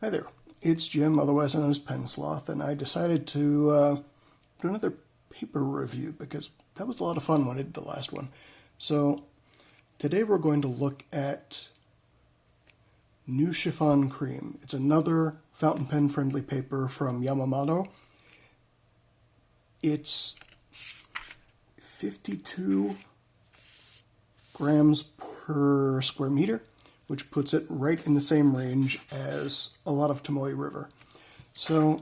Hi there, it's Jim, otherwise known as PenSloth, and I decided to do another paper review because that was a lot of fun when I did the last one. So today we're going to look at new Chiffon Cream. It's another fountain pen friendly paper from Yamamoto. It's 52 grams per square meter, which puts it right in the same range as a lot of Tomoe River. So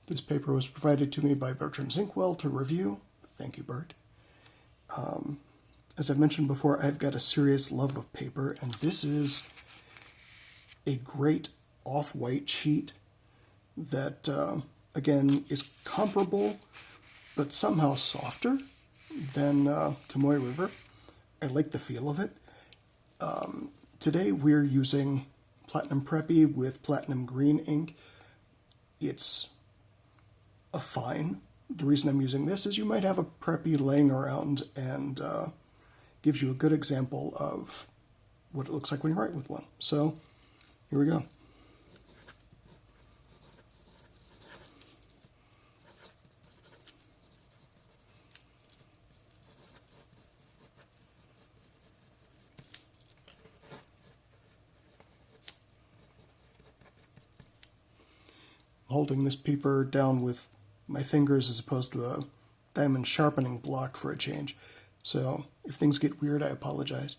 this paper was provided to me by Bertram Zinkwell to review. Thank you, Bert. As I've mentioned before, I've got a serious love of paper, and this is a great off-white sheet that, again, is comparable, but somehow softer than Tomoe River. I like the feel of it. Today we're using Platinum Preppy with Platinum Green ink. It's a fine. The reason I'm using this is you might have a Preppy laying around and gives you a good example of what it looks like when you write with one. So here we go. Holding this paper down with my fingers as opposed to a diamond sharpening block for a change. So if things get weird, I apologize.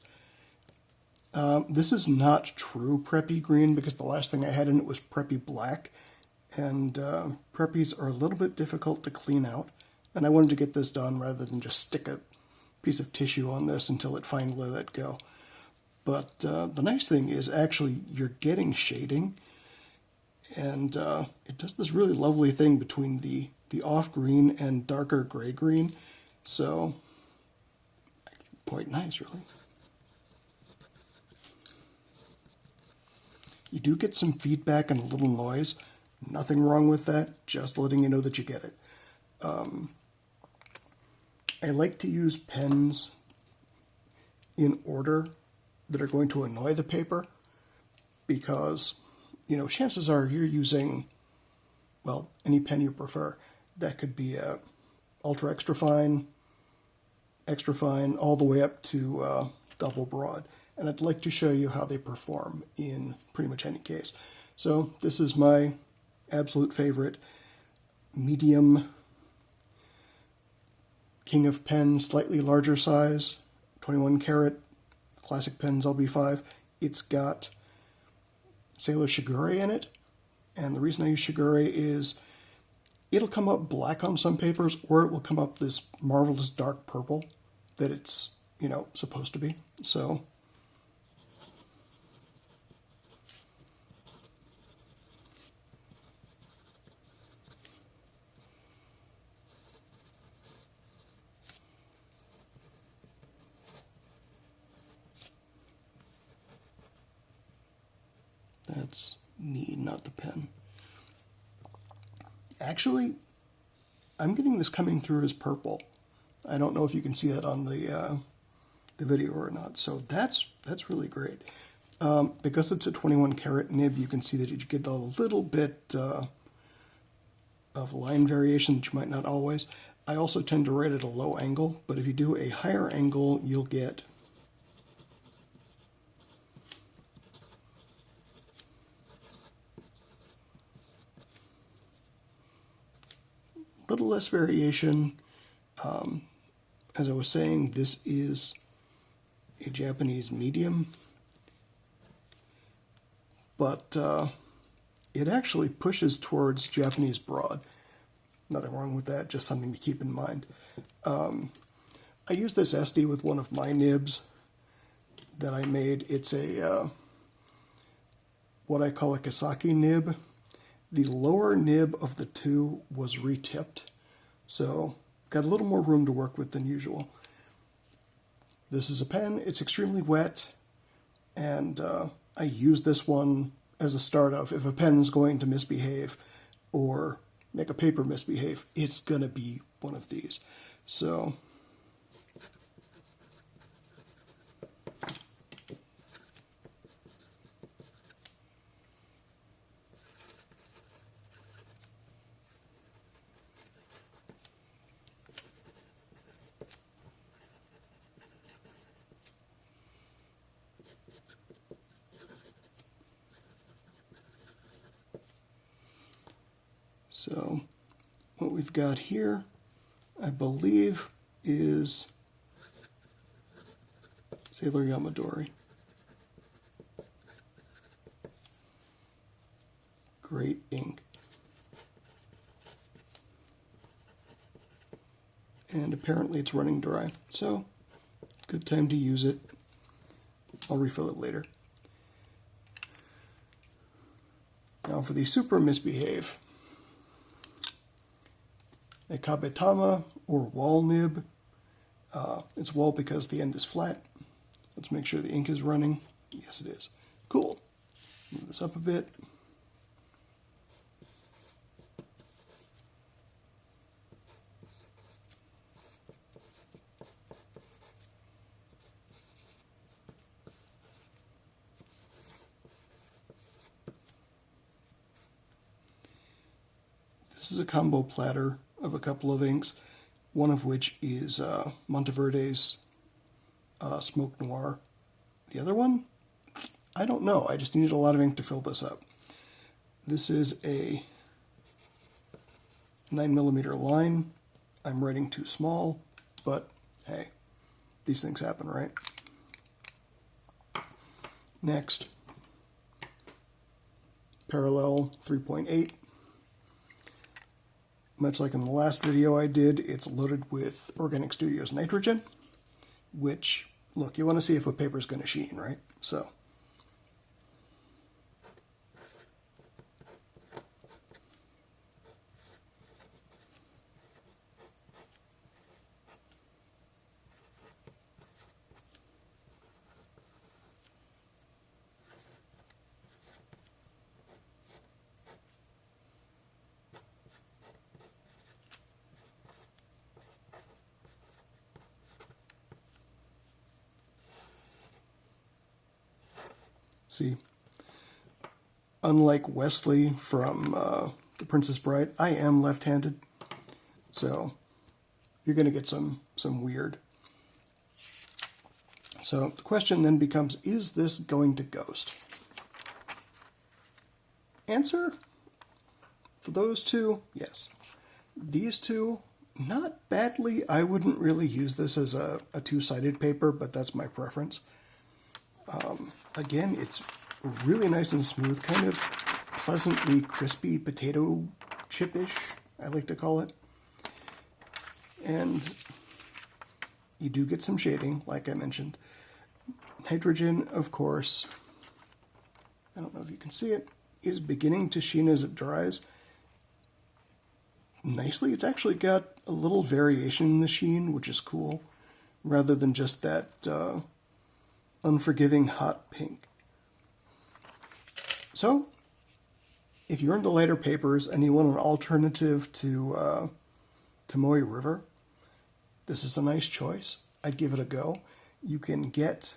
This is not true Preppy green because the last thing I had in it was Preppy black, and Preppies are a little bit difficult to clean out, and I wanted to get this done rather than just stick a piece of tissue on this until it finally let go. But the nice thing is actually you're getting shading, and it does this really lovely thing between the off green and darker gray green, so quite nice, really. You do get some feedback and a little noise. Nothing wrong with that, just letting you know that you get it. I like to use pens in order that are going to annoy the paper because, you know, chances are you're using, well, any pen you prefer. That could be a ultra extra fine, all the way up to double broad. And I'd like to show you how they perform in pretty much any case. So this is my absolute favorite medium King of Pen, slightly larger size, 21 karat, classic pens LB5. It's got Sailor Shigure in it, and the reason I use Shigure is it'll come up black on some papers, or it will come up this marvelous dark purple that it's, you know, supposed to be. So that's me, not the pen. Actually, I'm getting this coming through as purple. I don't know if you can see that on the video or not. So that's really great. Because it's a 21 karat nib, you can see that you get a little bit of line variation that you might not always. I also tend to write at a low angle, but if you do a higher angle, you'll get a little less variation. As I was saying, this is a Japanese medium, but it actually pushes towards Japanese broad. Nothing wrong with that, just something to keep in mind. I use this SD with one of my nibs that I made. It's a what I call a Akasaki nib. The lower nib of the two was retipped, so got a little more room to work with than usual. This is a pen. It's extremely wet, and I used this one as a start of, if a pen's going to misbehave or make a paper misbehave, it's going to be one of these. So So what we've got here, I believe, is Sailor Yamadori. Great ink. And apparently it's running dry, so good time to use it. I'll refill it later. Now for the super misbehave. A kabetama or wall nib. It's wall because the end is flat. Let's make sure the ink is running. Yes, it is. Cool. Move this up a bit. This is a combo platter of a couple of inks, one of which is Monteverde's Smoke Noir. The other one? I don't know. I just needed a lot of ink to fill this up. This is a 9mm line. I'm writing too small, but hey, these things happen, right? Next, parallel 3.8. Much like in the last video I did, it's loaded with Organic Studios nitrogen, which, look, you want to see if a paper is going to sheen, right? So, see, unlike Wesley from The Princess Bride, I am left-handed, so you're going to get some weird. So the question then becomes, is this going to ghost? Answer? For those two, yes. These two, not badly. I wouldn't really use this as a two-sided paper, but that's my preference. Again, it's really nice and smooth, kind of pleasantly crispy potato chip-ish, I like to call it. And you do get some shading, like I mentioned. Nitrogen, of course, I don't know if you can see it, is beginning to sheen as it dries. Nicely, it's actually got a little variation in the sheen, which is cool, rather than just that unforgiving hot pink. So, if you're into lighter papers and you want an alternative to Tomoe River, this is a nice choice. I'd give it a go. You can get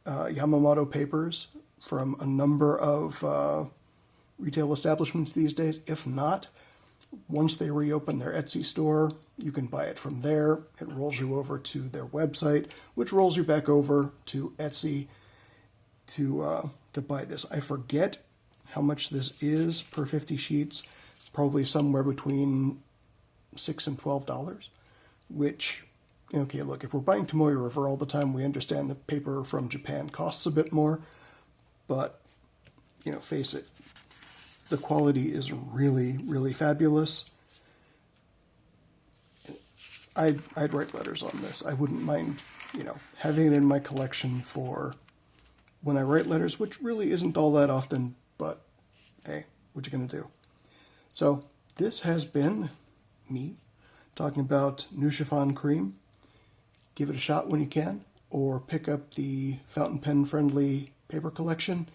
Yamamoto papers from a number of retail establishments these days. If not, once they reopen their Etsy store, you can buy it from there. It rolls you over to their website, which rolls you back over to Etsy to buy this. I forget how much this is per 50 sheets. Probably somewhere between $6 and $12, which, okay, look, if we're buying Tomoe River all the time, we understand the paper from Japan costs a bit more, but, you know, face it, the quality is really, really fabulous. I'd write letters on this. I wouldn't mind, you know, having it in my collection for when I write letters, which really isn't all that often, but hey, what you gonna do? So this has been me talking about new Chiffon Cream. Give it a shot when you can, or pick up the fountain pen friendly paper collection.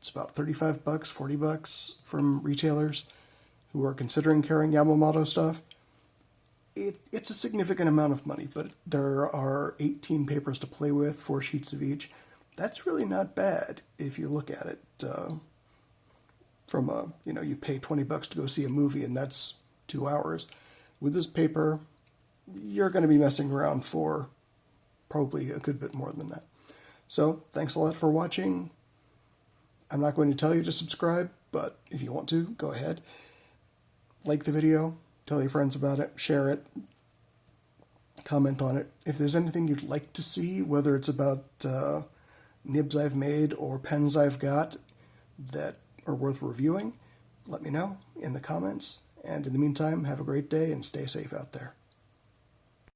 It's about 35 bucks, 40 bucks from retailers who are considering carrying Yamamoto stuff. It's a significant amount of money, but there are 18 papers to play with, 4 sheets of each. That's really not bad if you look at it from a, you pay 20 bucks to go see a movie and that's 2 hours. With this paper, you're going to be messing around for probably a good bit more than that. So, thanks a lot for watching. I'm not going to tell you to subscribe, but if you want to, go ahead. Like the video, tell your friends about it, share it, comment on it. If there's anything you'd like to see, whether it's about nibs I've made or pens I've got that are worth reviewing, let me know in the comments. And in the meantime, have a great day and stay safe out there.